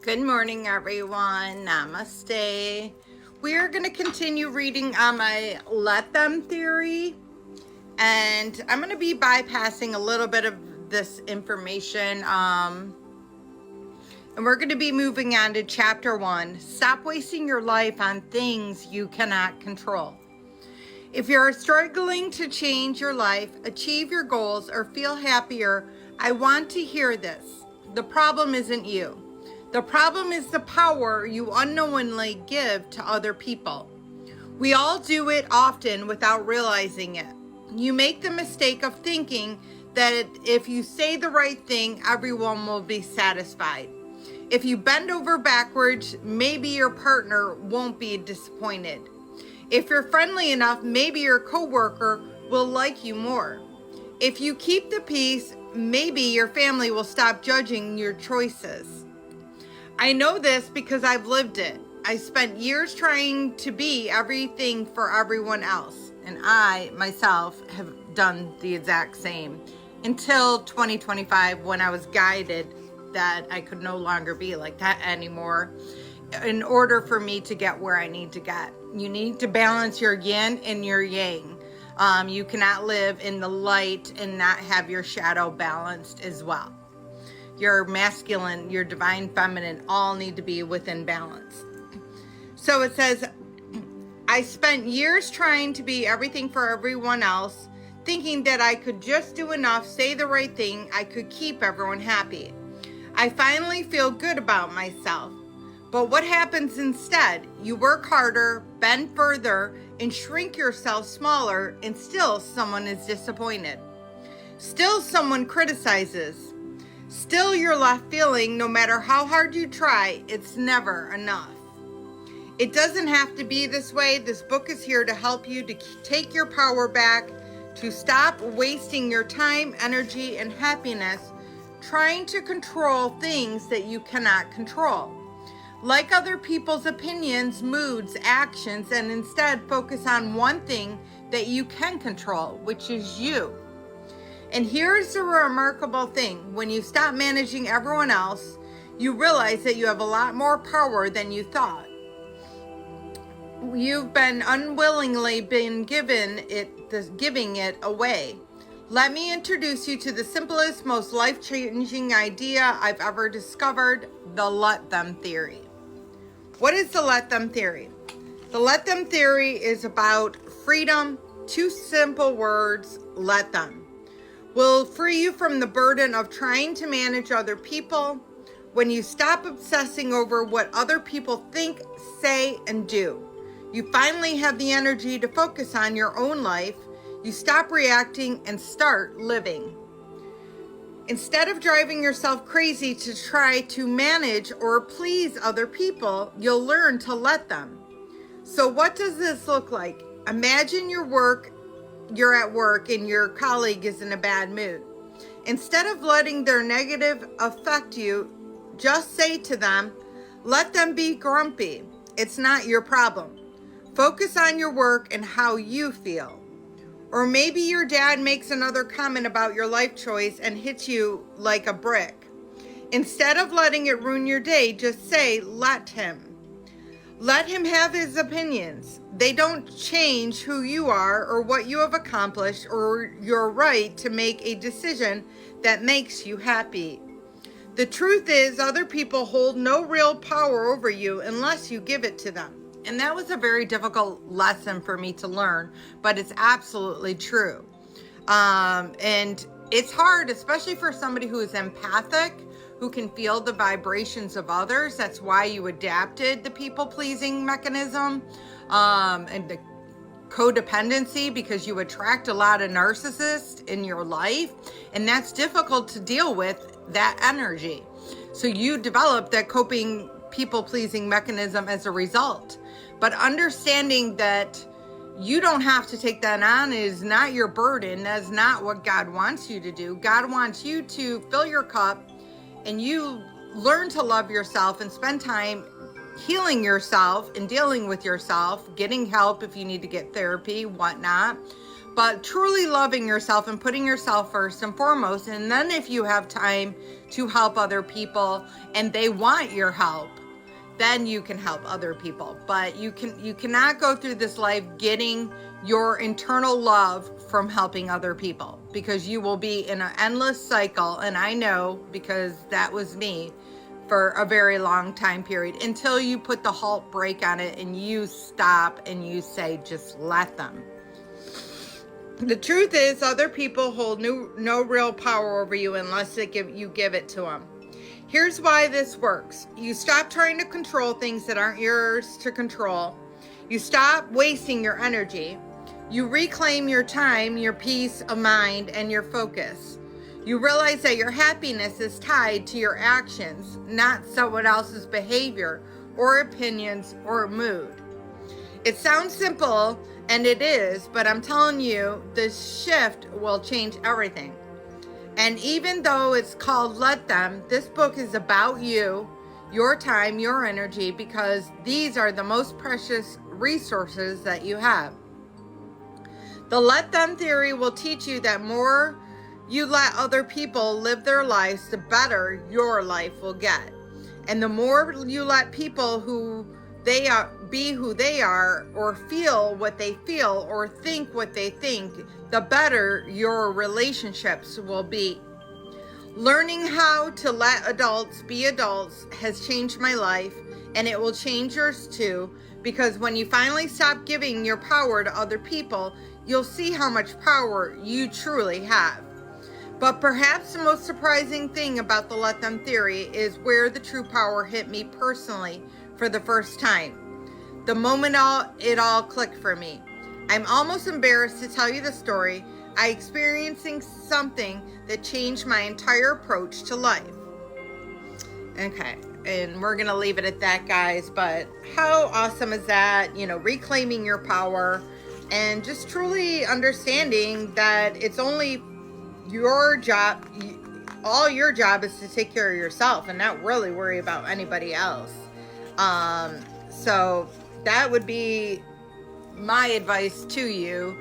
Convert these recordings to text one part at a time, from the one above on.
Good morning, everyone. Namaste. We are going to continue reading on my let them theory, and I'm going to be bypassing a little bit of this information. And we're going to be moving on to chapter 1. Stop wasting your life on things you cannot control. If you're struggling to change your life, achieve your goals, or feel happier, I want to hear this. The problem isn't you. The problem is the power you unknowingly give to other people. We all do it often without realizing it. You make the mistake of thinking that if you say the right thing, everyone will be satisfied. If you bend over backwards, maybe your partner won't be disappointed. If you're friendly enough, maybe your coworker will like you more. If you keep the peace, maybe your family will stop judging your choices. I know this because I've lived it. I spent years trying to be everything for everyone else, and I myself have done the exact same until 2025, when I was guided that I could no longer be like that anymore in order for me to get where I need to get. You need to balance your yin and your yang. You cannot live in the light and not have your shadow balanced as well. Your masculine, your divine feminine, all need to be within balance. So it says, I spent years trying to be everything for everyone else, thinking that I could just do enough, say the right thing, I could keep everyone happy. I finally feel good about myself. But what happens instead? You work harder, bend further, and shrink yourself smaller, and still someone is disappointed. Still someone criticizes. Still you're left feeling, no matter how hard you try, it's never enough. It doesn't have to be this way. This book is here to help you to take your power back, to stop wasting your time, energy, and happiness trying to control things that you cannot control. Like other people's opinions, moods, actions, and instead focus on one thing that you can control, which is you. And here's the remarkable thing. When you stop managing everyone else, you realize that you have a lot more power than you thought. You've been unwillingly giving it away. Let me introduce you to the simplest, most life-changing idea I've ever discovered, the let them theory. What is the let them theory? The let them theory is about freedom. 2 simple words, let them. Will free you from the burden of trying to manage other people. When you stop obsessing over what other people think, say, and do, you finally have the energy to focus on your own life. You stop reacting and start living. Instead of driving yourself crazy to try to manage or please other people, you'll learn to let them. So what does this look like? Imagine you're at work and your colleague is in a bad mood. Instead of letting their negative affect you, just say to them, let them be grumpy. It's not your problem. Focus on your work and how you feel. Or maybe your dad makes another comment about your life choice and hits you like a brick. Instead of letting it ruin your day, just say, let him. Let him have his opinions. They don't change who you are or what you have accomplished or your right to make a decision that makes you happy. The truth is, other people hold no real power over you unless you give it to them. And that was a very difficult lesson for me to learn, but it's absolutely true. And it's hard, especially for somebody who is empathic, who can feel the vibrations of others. That's why you adapted the people-pleasing mechanism and the codependency, because you attract a lot of narcissists in your life, and that's difficult to deal with, that energy. So you develop that coping people-pleasing mechanism as a result. But understanding that you don't have to take that on, it is not your burden. That's not what God wants you to do. God wants you to fill your cup and you learn to love yourself and spend time healing yourself and dealing with yourself, getting help if you need to get therapy, whatnot. but truly loving yourself and putting yourself first and foremost. And then if you have time to help other people and they want your help, then you can help other people. But you cannot go through this life getting your internal love from helping other people, because you will be in an endless cycle. And I know, because that was me for a very long time period, until you put the halt break on it and you stop and you say, just let them. The truth is, other people hold no real power over you unless you give it to them. Here's why this works. You stop trying to control things that aren't yours to control. You stop wasting your energy. You reclaim your time, your peace of mind, and your focus. You realize that your happiness is tied to your actions, not someone else's behavior or opinions or mood. It sounds simple, and it is, but I'm telling you, this shift will change everything. And even though it's called Let Them, this book is about you, your time, your energy, because these are the most precious resources that you have. The Let Them theory will teach you that more you let other people live their lives, the better your life will get. And the more you let people who they are be who they are, or feel what they feel, or think what they think, the better your relationships will be. Learning how to let adults be adults has changed my life, and it will change yours too, because when you finally stop giving your power to other people, you'll see how much power you truly have. But perhaps the most surprising thing about the Let Them theory is where the true power hit me personally for the first time. The moment it all clicked for me. I'm almost embarrassed to tell you the story. I experiencing something that changed my entire approach to life. Okay, and we're gonna leave it at that, guys. But how awesome is that? You know, reclaiming your power and just truly understanding that it's only your job. All your job is to take care of yourself and not really worry about anybody else. So that would be my advice to you.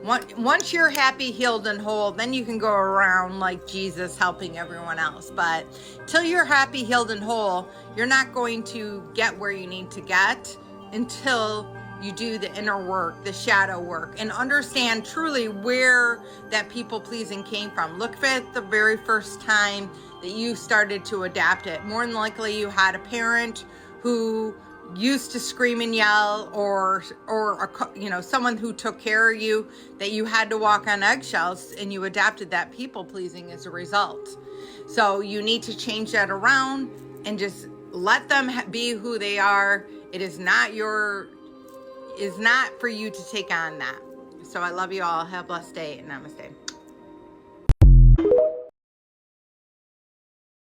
Once you're happy, healed, and whole, then you can go around like Jesus helping everyone else. But till you're happy, healed, and whole, you're not going to get where you need to get until you do the inner work, the shadow work, and understand truly where that people pleasing came from. Look at the very first time that you started to adapt it. More than likely you had a parent who used to scream and yell, or someone who took care of you, that you had to walk on eggshells, and you adapted that people pleasing as a result. So you need to change that around and just let them be who they are. It is not for you to take on that. So I love you all. Have a blessed day, and namaste.